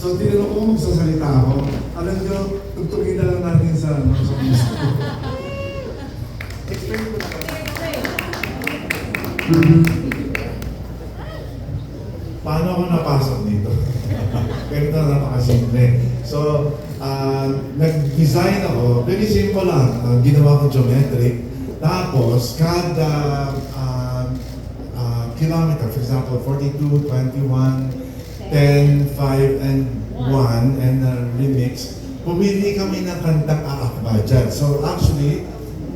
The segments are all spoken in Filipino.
So, tinanong ko kung magsasalita ako. Alam nyo, tugtugin na lang natin sa gusto ko. Explain ko na kayo. Paano ako napasok dito? Ganito na napakasimple. So, nag-design ako. Very simple lang. Ginawa ko geometric. Tapos, kada kilometer, for example, 42, 21, 10, 5, and 1, and remix, pumili kami ng kantang aakba dyan. So actually,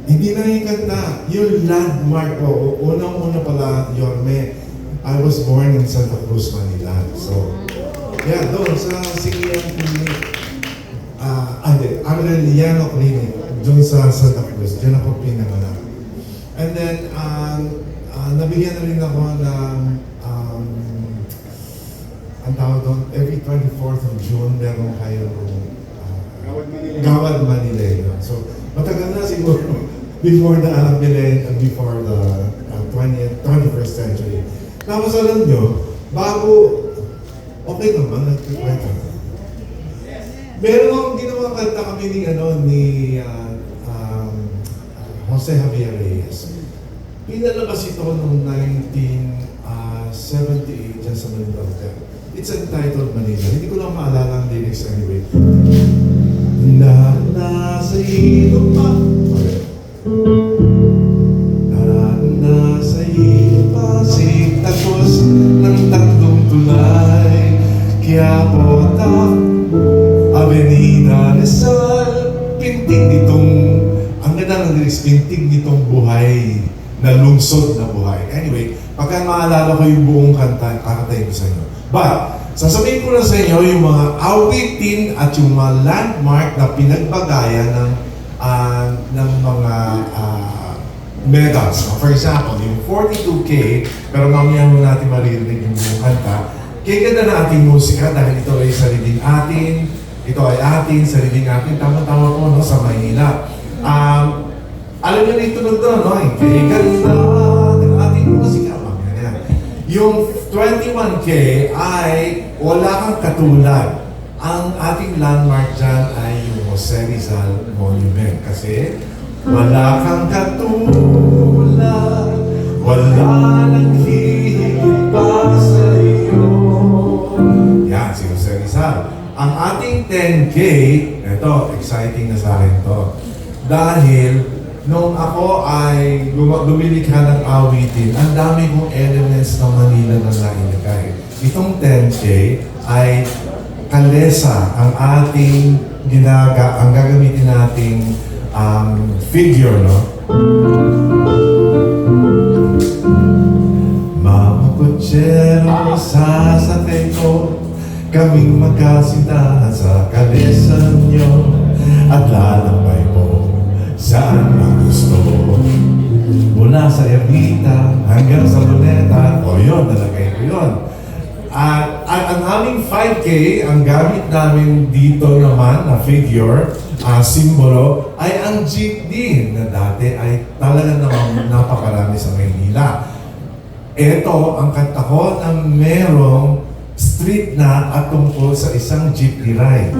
hindi na yung kanta, yung landmark ko, unang-una pala, Yorme, I was born in Santa Cruz, Manila. So, yeah, doon sa Siglian Clinic, Aureliano Clinic, doon sa Santa Cruz, dyan ako pinanganak. And then, nabigyan na rin ako ng ang tawag doon, every 24th of June, meron kayong Gawad Manila. So, matagal na siguro before the before the 21st century. Tapos alam nyo, bago, okay naman, nagkikwento. Meron akong ginawa kanta kami ni Jose Javier Reyes. Pinalabas ito noong 1978 dyan sa Manila Hotel. It's entitled Manila. Hindi ko lang maalala ang lyrics anyway. Nasa iyo pa. Okay. Nasa iyo pa. Sigtagos ng tatlong tulay. Quiapo, Avenida Rizal. Pintig nitong, ang ganda ng lyrics, pintig nitong buhay na lungsod na buhay. Anyway, pagka maalala ko yung buong kanta, kakatayin ko sa inyo. But, sasabihin ko na sa inyo yung mga awitin at yung mga landmark na pinagbagayan ng mga medals. For example, yung 42K, pero mamaya mo natin maririnig yung buong kanta. Kaya ganda na ating musika dahil ito ay sariling atin, ito ay atin, sariling atin, tama-tama po no, sa Maynila. Alam nyo na itunog doon, no? Kaya ganda ng ating musika. Yung 21K ay wala kang katulad. Ang ating landmark dyan ay yung Jose Rizal Monument. Kasi wala kang katulad, wala nang hihilig pa sa iyo. Yan, si Jose Rizal. Ang ating 10K, ito, exciting na sa akin to. Dahil nung ako ay lumilikha ng awitin, ang dami kong elements ng Manila na nailagay. Itong 10K ay kalesa ang ating ang gagamitin nating figure, no? Mga kutsero sasakay ko, kaming magkasintahan sa kalesa nyo, at lalakbay po saan ang gusto. Mula sa Ermita hanggang sa Luneta, o yun, nalagay ko yun. At ang aming 5K, ang gamit namin dito naman na figure, simbolo, ay ang jeepney na dati ay talaga namang napakarami sa Maynila. Ito, ang kanta ko na merong street na at tungkol sa isang jeepney ride.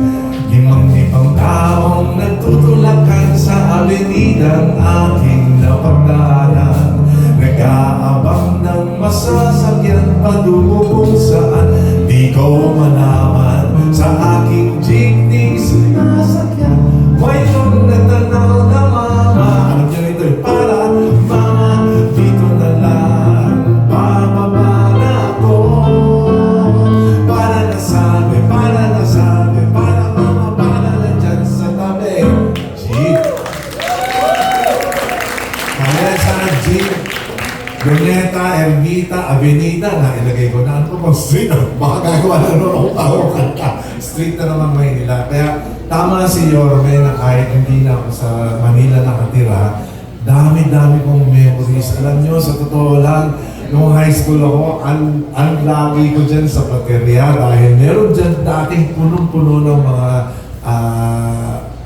Limang taong nagtutulakan sa avenidang aking napagdaanan. Nag-aabang ng masasakyan patungo kung saan di ko malaman. Sa aking jeepney sinasakyan, mayroong natanaw na mama. Alam niyo ito eh, para mama, dito na lang bababa na ako. Para nasabi, para mama, para na dyan sa tabi. Jeep. Kaya sa jeep, Luneta, Ermita, Avenida, na ilagay ko na ano po street. Baka gagawa na noon ako kanta. Street na naman Maynila. Kaya tama si Yorme na kahit hindi na ako sa Manila nakatira, dami-dami kong memories. Alam nyo, sa totoo lang, nung high school ako, ang lagi ko dyan sa Pateria dahil meron dyan dating punong-puno ng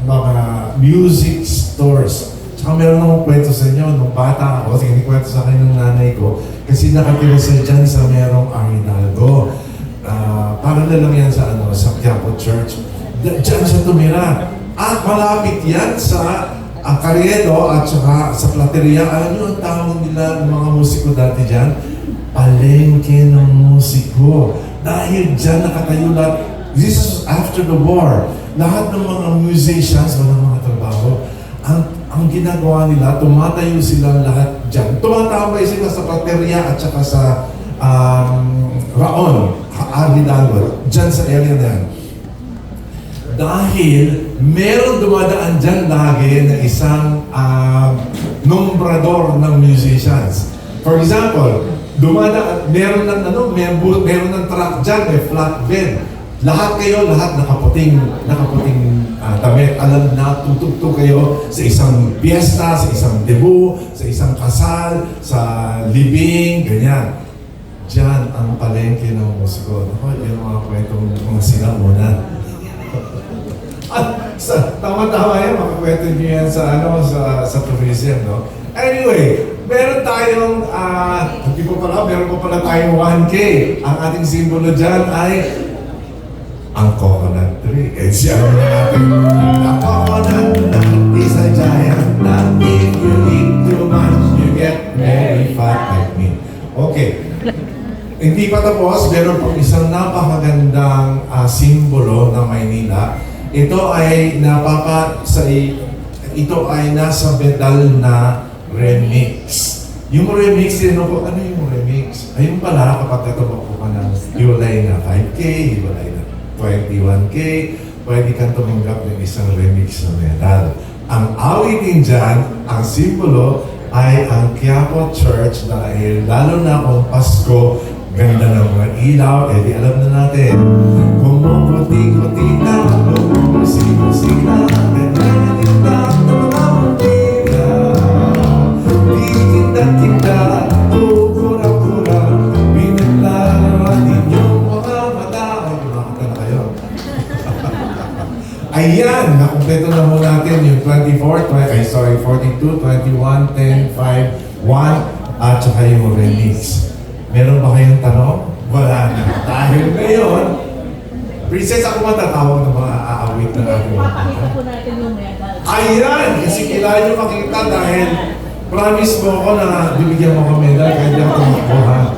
mga music stores. Tsaka meron akong kwento sa inyo, nung bata ako, kwento sa akin ng nanay ko, kasi nakatira sa dyan sa merong Arinaldo. Para na lang yan sa sa Quiapo Church. Diyan siya tumira. At malapit yan sa Carriedo at saka sa Plateria. Alam niyo ang tawag nila ng mga musiko dati dyan? Palengke ng musiko. Dahil dyan nakatayo lahat. This is after the war. Lahat ng mga musicians, walang mga trabaho. Ang ginagawa nila, tumatayo silang lahat dyan. Tumatambay sila sa Plateria at saka sa Raon, Arvidalgo, dyan sa area na yan. Dahil meron dumadaan dyan lagi na isang nombrador ng musicians. For example, meron ng truck dyan, may flatbed. Lahat kayo, nakaputing damit. Alam na, tutugtog kayo sa isang piyesta, sa isang debut, sa isang kasal, sa libing, ganyan. Diyan ang palengke ng musiko. Ako, yung mga kwentong mga sinauna. At tama-tama yan, makakwento nyo yan sa tourism, no? Anyway, meron tayong, meron pa pala tayong 1K. Ang ating simbolo dyan ay ang coconut tree. Eh, siya natin, the coconut nut is a giant nut. If you eat too much, you get very fat like me. Okay. Hindi pa tapos, meron pang isang napakagandang simbolo ng Maynila. Ito ay nasa pedal na remix. Yung remix, ano yung remix? Ayun pala, kapag natumakbo ka ng hiwalay na 5K, hiwalay na 21K, pwede kang tumanggap ng isang remix na medal. Ang awitin dyan, ang simbolo, ay ang Quiapo Church dahil lalo na kung Pasko, ganda ng mga ilaw, di alam na natin. Kumukuti-kuti na, kumukusi-kusi na, ganyan na ng mga mutila. Titinda-tinda, kukura-kura, pinaglalaan ninyong mga mata. Ay, kumakata na kayo. Ayan, nakumpleto na mo natin yung 42, 21, 10, 5, 1, at saka yung remix. Meron ba kayong tanong? Wala na. Dahil ngayon, Princess, ako matatawag ng mga aawit na natin. Papakita po natin yung medal. Ayan! Kasi kailangan nyo makita dahil promise mo ako na bibigyan mo ko medal kahit di ako tumakbo, ha?